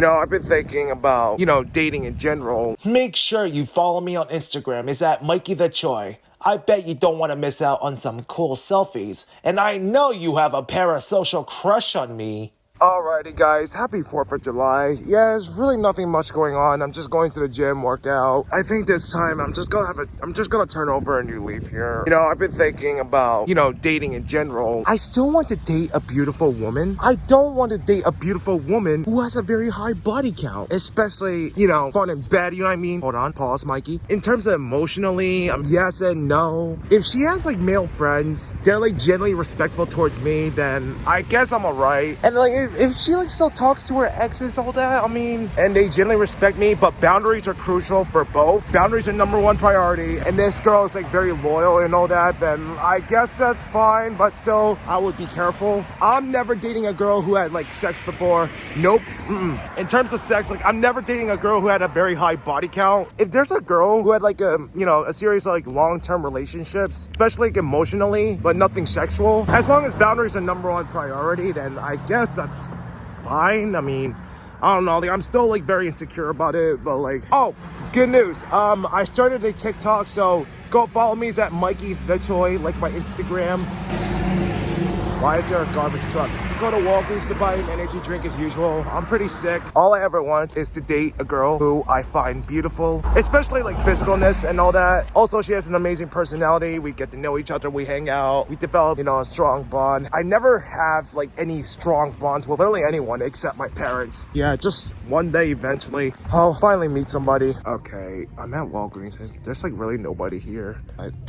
I've been thinking about, dating in general. Make sure you follow me on Instagram. It's at Mikey the Choi. I bet you don't want to miss out on some cool selfies. And I know you have a parasocial crush on me. Alrighty guys, happy 4th of July. Yeah, there's really nothing much going on. I'm just going to the gym, workout. I think this time I'm just gonna turn over a new leaf here. I've been thinking about, dating in general. I still want to date a beautiful woman. I don't want to date a beautiful woman who has a very high body count. Especially, fun and bad, you know what I mean? Hold on, pause, Mikey. In terms of emotionally, yes and no. If she has like male friends, they're like generally respectful towards me, then I guess I'm alright. And like if she like still talks to her exes, all that, and they generally respect me, but boundaries are crucial for both. Boundaries are #1 priority, and this girl is like very loyal and all that, then I guess that's fine, but still, I would be careful. I'm never dating a girl who had like sex before. Nope. In terms of sex, like I'm never dating a girl who had a very high body count. If there's a girl who had like a series of like long-term relationships, especially like emotionally, but nothing sexual, as long as boundaries are #1 priority, then I guess that's fine. I don't know, like I'm still like very insecure about it, but like, oh, good news. I started a TikTok, so go follow me. It's at Mikey the Choi, like my Instagram. Why is there a garbage truck? Go to Walgreens to buy an energy drink as usual. I'm pretty sick. All I ever want is to date a girl who I find beautiful, especially like physicalness and all that. Also, she has an amazing personality. We get to know each other. We hang out. We develop, a strong bond. I never have like any strong bonds with literally anyone except my parents. Yeah, just one day eventually I'll finally meet somebody. Okay, I'm at Walgreens. There's like really nobody here.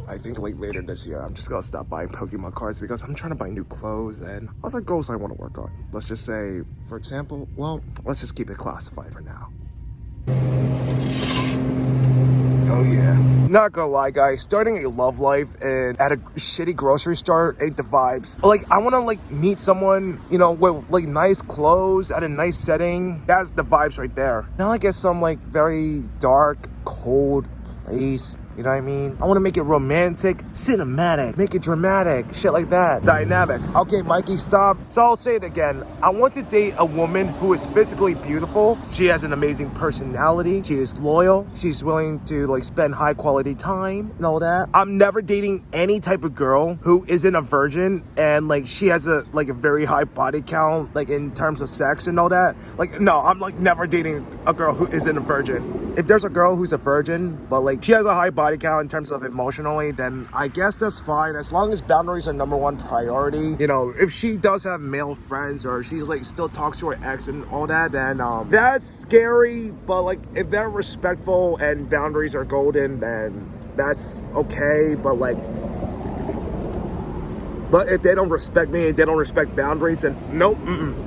I think like later this year, I'm just gonna stop buying Pokemon cards because I'm trying to buy new clothes and other goals I want to work on. Let's just say, for example, well, let's just keep it classified for now. Oh yeah. Not gonna lie guys, starting a love life and at a shitty grocery store ain't the vibes. Like I wanna like meet someone, with like nice clothes at a nice setting. That's the vibes right there. Not like at some like very dark, cold place. You know what I mean? I want to make it romantic, cinematic, make it dramatic, shit like that. Dynamic. Okay, Mikey, stop. So I'll say it again. I want to date a woman who is physically beautiful. She has an amazing personality. She is loyal. She's willing to like spend high quality time and all that. I'm never dating any type of girl who isn't a virgin and like she has a very high body count, like in terms of sex and all that. Like, no, I'm like never dating a girl who isn't a virgin. If there's a girl who's a virgin, but like she has a high body count in terms of emotionally, then I guess that's fine as long as boundaries are #1 priority. If she does have male friends or she's like still talks to her ex and all that, then that's scary. But like if they're respectful and boundaries are golden, then that's okay. But if they don't respect me and they don't respect boundaries, then nope,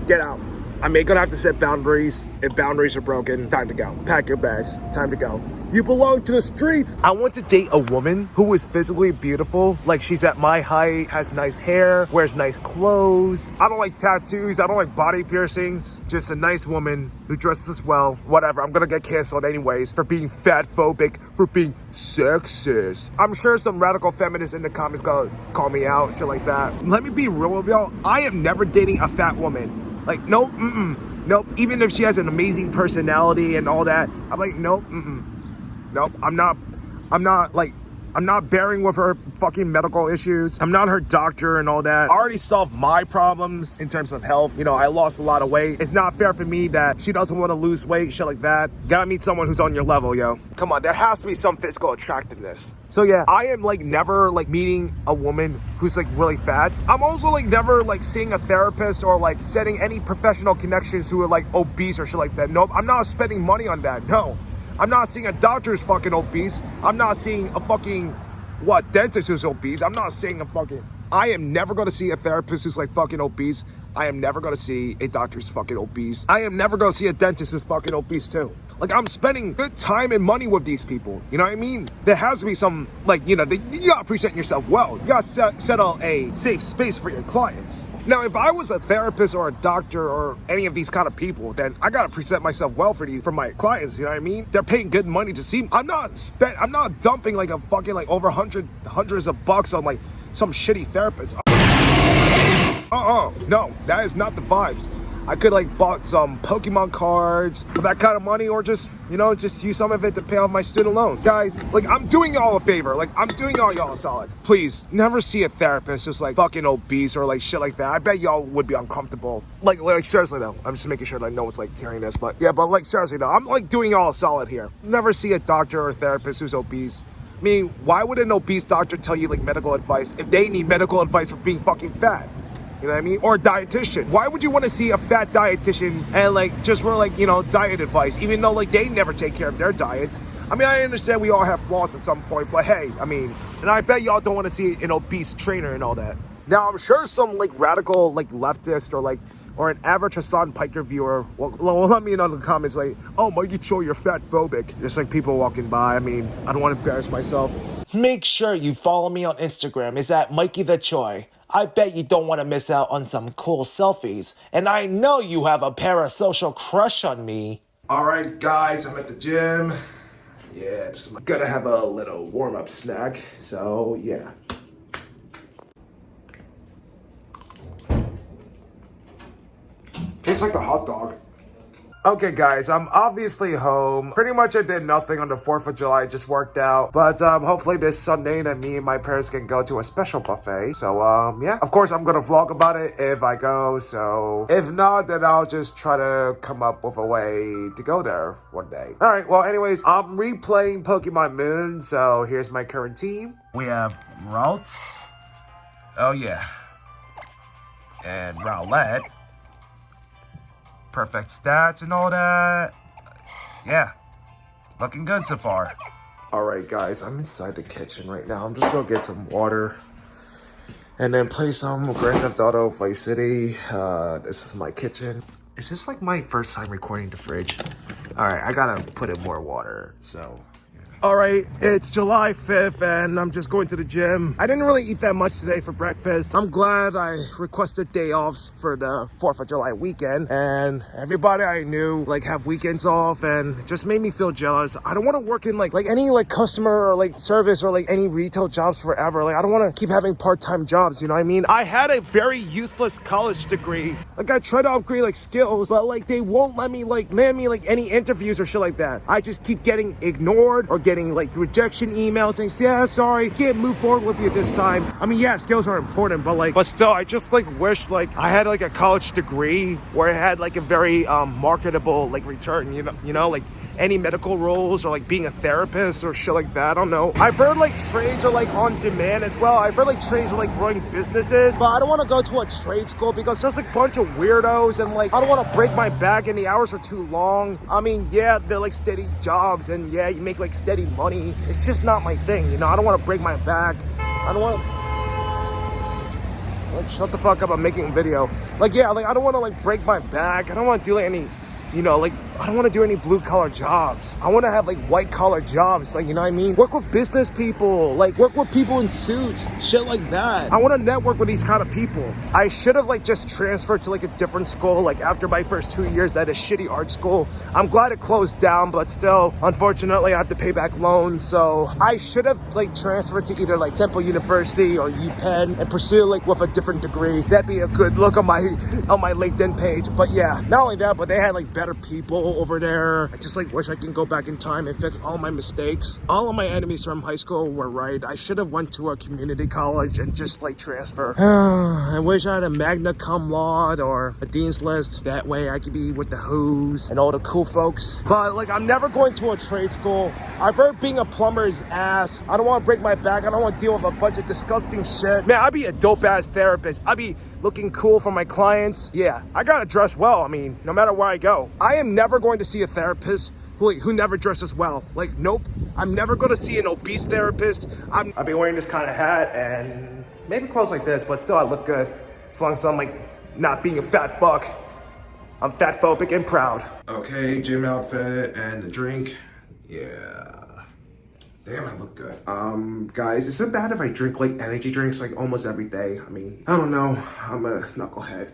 get out. I may gonna have to set boundaries. If boundaries are broken, time to go. Pack your bags, time to go. You belong to the streets. I want to date a woman who is physically beautiful. Like she's at my height, has nice hair, wears nice clothes. I don't like tattoos. I don't like body piercings. Just a nice woman who dresses well. Whatever, I'm gonna get canceled anyways for being fat phobic, for being sexist. I'm sure some radical feminists in the comments gonna call me out, shit like that. Let me be real with y'all. I am never dating a fat woman. Like, nope, nope. Even if she has an amazing personality and all that, I'm like, nope, nope. I'm not bearing with her fucking medical issues. I'm not her doctor and all that. I already solved my problems in terms of health. I lost a lot of weight. It's not fair for me that she doesn't want to lose weight, shit like that. Gotta meet someone who's on your level, yo. Come on, there has to be some physical attractiveness. So yeah, I am like never like meeting a woman who's like really fat. I'm also like never like seeing a therapist or like setting any professional connections who are like obese or shit like that. Nope, I'm not spending money on that, no. I'm not seeing a doctor who's fucking obese. I'm not seeing a fucking, dentist who's obese. I'm not seeing I am never going to see a therapist who's like fucking obese. I am never going to see a doctor who's fucking obese. I am never going to see a dentist who's fucking obese too. Like, I'm spending good time and money with these people. You know what I mean? There has to be some, you gotta present yourself well. You gotta settle a safe space for your clients. Now, if I was a therapist or a doctor or any of these kind of people, then I gotta present myself well for my clients. You know what I mean? They're paying good money to see me. I'm not dumping like a fucking over hundreds of bucks on like some shitty therapist. No, that is not the vibes. I could like bought some Pokemon cards for that kind of money, or just, you know, just use some of it to pay off my student loan. Guys, like, I'm doing y'all a favor. Like, I'm doing y'all a solid. Please never see a therapist just like fucking obese or like shit like that. I bet y'all would be uncomfortable. Like seriously though, I'm just making sure that no one's like hearing this, but yeah, but like seriously though, I'm like doing y'all a solid here. Never see a doctor or a therapist who's obese. I mean, why would an obese doctor tell you like medical advice if they need medical advice for being fucking fat? You know what I mean? Or a dietitian. Why would you want to see a fat dietitian and like just for like, you know, diet advice, even though like they never take care of their diet? I mean, I understand we all have flaws at some point, but hey, I mean, and I bet y'all don't want to see an obese trainer and all that. Now, I'm sure some like radical like leftist or an average Hassan Piker viewer will let me know in the comments like, oh, Mikey Choi, you're fat phobic. There's like people walking by. I mean, I don't want to embarrass myself. Make sure you follow me on Instagram. It's at Mikey the Choi. I bet you don't want to miss out on some cool selfies. And I know you have a parasocial crush on me. All right, guys, I'm at the gym. Yeah, just gonna have a little warm-up snack. So, yeah. Tastes like a hot dog. Okay, guys, I'm obviously home. Pretty much I did nothing on the 4th of July, just worked out. But hopefully this Sunday that me and my parents can go to a special buffet. So, yeah. Of course, I'm gonna vlog about it if I go. So, if not, then I'll just try to come up with a way to go there one day. All right, well, anyways, I'm replaying Pokemon Moon. So, here's my current team. We have Ralts. Oh, yeah. And Rowlett. Perfect stats and all that. Yeah, looking good so far. All right, guys, I'm inside the kitchen right now. I'm just gonna get some water and then play some Grand Theft Auto Vice City. This is my kitchen. Is this like my first time recording the fridge? All right, I gotta put in more water, so. All right, it's July 5th and I'm just going to the gym. I didn't really eat that much today for breakfast. I'm glad I requested day offs for the 4th of July weekend, and everybody I knew like have weekends off, and it just made me feel jealous. I don't want to work in like any like customer or like service or like any retail jobs forever. Like I don't want to keep having part-time jobs, you know what I mean? I had a very useless college degree. Like I tried to upgrade like skills, but like they won't let me like land me like any interviews or shit like that. I just keep getting ignored or getting like rejection emails saying, yeah, sorry, can't move forward with you this time. I mean, yeah, skills are important, but still, I just like wish like I had like a college degree where it had like a very marketable like return, you know, like any medical roles or like being a therapist or shit like that. I don't know. I've heard like trades are like on demand as well. I've heard like trades are like growing businesses, but I don't want to go to a trade school because there's like a bunch of weirdos, and like I don't want to break my back and the hours are too long. I mean, yeah, they're like steady jobs and yeah, you make like steady money. It's just not my thing, you know. I don't want to break my back. I don't want to like, shut the fuck up, I'm making a video. Like, yeah, like I don't want to like break my back. I don't want to do like any, you know, like I don't want to do any blue collar jobs. I want to have like white collar jobs, like, you know what I mean? Work with business people, like work with people in suits, shit like that. I want to network with these kind of people. I should have like just transferred to like a different school, like after my first 2 years at a shitty art school. I'm glad it closed down, but still, unfortunately, I have to pay back loans. So I should have like transferred to either like Temple University or UPenn and pursue like with a different degree. That'd be a good look on my LinkedIn page. But yeah, not only that, but they had like better people over there. I just like wish I can go back in time and fix all my mistakes. All of my enemies from high school were right. I should have went to a community college and just like transfer. I wish I had a magna cum laude or a dean's list. That way I could be with the who's and all the cool folks. But like I'm never going to a trade school. I've heard being a plumber is ass. I don't want to break my back. I don't want to deal with a bunch of disgusting shit. Man, I'd be a dope ass therapist. I'd be looking cool for my clients. Yeah, I gotta dress well. I mean, no matter where I go. I am never going to see a therapist who never dresses well. Like, nope. I'm never going to see an obese therapist. I've been wearing this kind of hat and maybe clothes like this, but still I look good. As long as I'm like not being a fat fuck. I'm fat phobic and proud. Okay, gym outfit and a drink. Yeah. Damn, I look good. Guys, is it bad if I drink like energy drinks like almost every day? I mean, I don't know. I'm a knucklehead.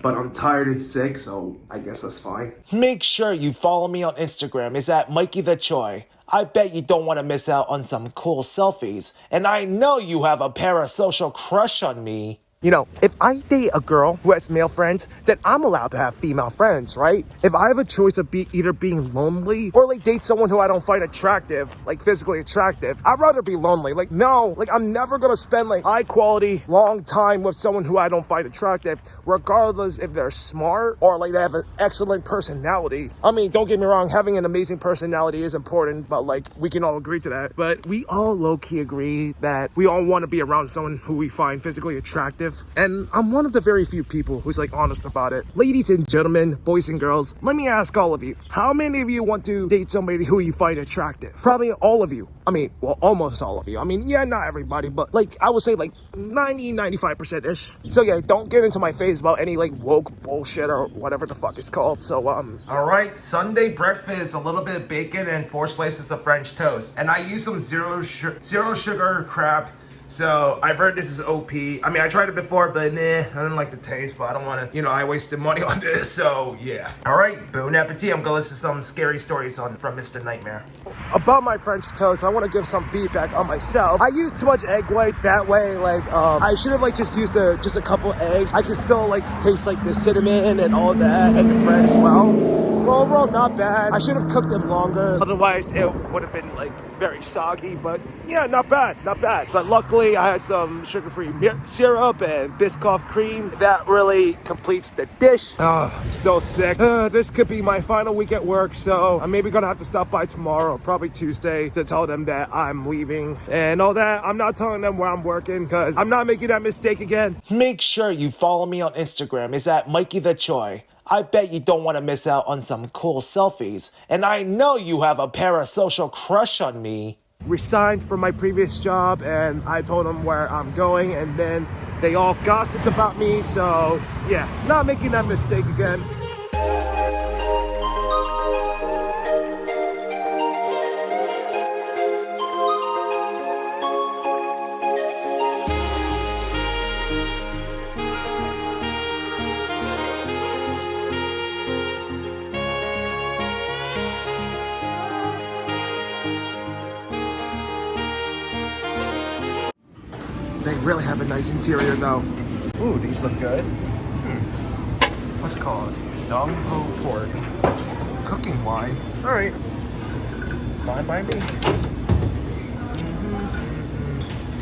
But I'm tired and sick, so I guess that's fine. Make sure you follow me on Instagram. It's at Mikey the Choi. I bet you don't want to miss out on some cool selfies. And I know you have a parasocial crush on me. You know, if I date a girl who has male friends, then I'm allowed to have female friends, right? If I have a choice of either being lonely or like date someone who I don't find attractive, like physically attractive, I'd rather be lonely. Like, no, like I'm never gonna spend like high quality, long time with someone who I don't find attractive, regardless if they're smart or like they have an excellent personality. I mean, don't get me wrong, having an amazing personality is important, but like we can all agree to that. But we all low-key agree that we all want to be around someone who we find physically attractive. And I'm one of the very few people who's like honest about it. Ladies and gentlemen, boys and girls, let me ask all of you, how many of you want to date somebody who you find attractive? Probably all of you. I mean, well, almost all of you. I mean, yeah, not everybody, but like I would say like 95%-ish. So yeah, don't get into my face about any like woke bullshit or whatever the fuck it's called. So all right, Sunday breakfast, a little bit of bacon and 4 slices of French toast, and I use some zero sugar crap. So I've heard this is OP. I mean, I tried it before, but nah, I didn't like the taste, but I don't want to, you know, I wasted money on this, so yeah. All right, bon appetit. I'm gonna listen to some scary stories from Mr. Nightmare. About my French toast, I want to give some feedback on myself. I used too much egg whites that way. Like, I should have like just used just a couple eggs. I can still like taste like the cinnamon and all that, and the bread as well. Well, overall, not bad. I should have cooked them longer. Otherwise, it would have been like very soggy, but yeah, not bad, not bad. But luckily, I had some sugar-free syrup and Biscoff cream. That really completes the dish. Still sick. This could be my final week at work, so I'm maybe gonna have to stop by tomorrow, probably Tuesday, to tell them that I'm leaving and all that. I'm not telling them where I'm working because I'm not making that mistake again. Make sure you follow me on Instagram. It's at Mikey the Choi. I bet you don't want to miss out on some cool selfies. And I know you have a parasocial crush on me. Resigned from my previous job and I told them where I'm going, and then they all gossiped about me. So yeah, not making that mistake again. They really have a nice interior though. Ooh, these look good. What's it called? Dong Ho pork. Cooking wine. Alright. Fine by me.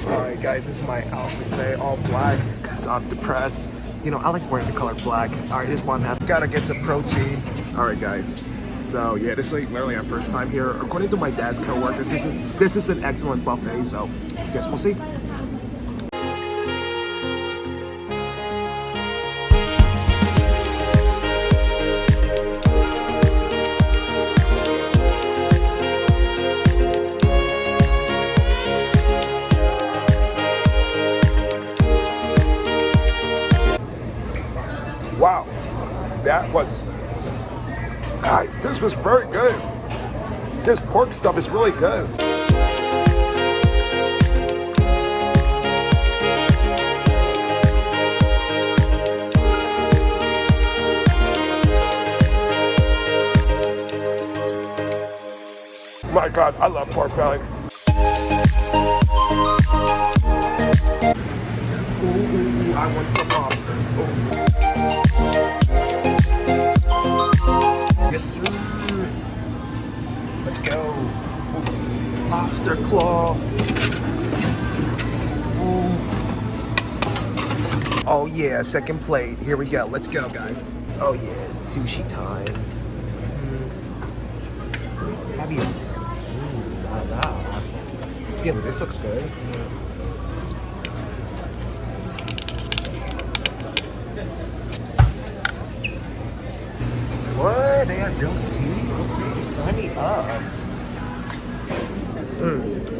Alright guys, this is my outfit today. All black because I'm depressed. You know, I like wearing the color black. Alright, here's what I'm having. Gotta get some protein. Alright guys. So yeah, this is like literally our first time here. According to my dad's co-workers, this is an excellent buffet, so guess we'll see. Wow, guys, this was very good. This pork stuff is really good. My God, I love pork belly. Ooh, I want some lobster. Ooh. Yes, sir. Let's go. Ooh. Lobster claw. Ooh. Oh yeah, second plate. Here we go. Let's go, guys. Oh yeah, it's sushi time. Have you? Wow. Yeah, this looks good. What? They have grilled tea? Okay, sign me up.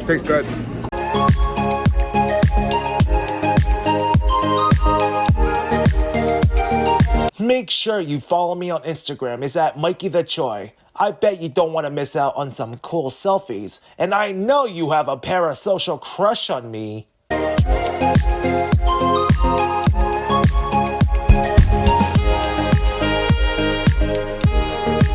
Tastes good. Make sure you follow me on Instagram. It's at Mikey the Choi. I bet you don't want to miss out on some cool selfies. And I know you have a parasocial crush on me.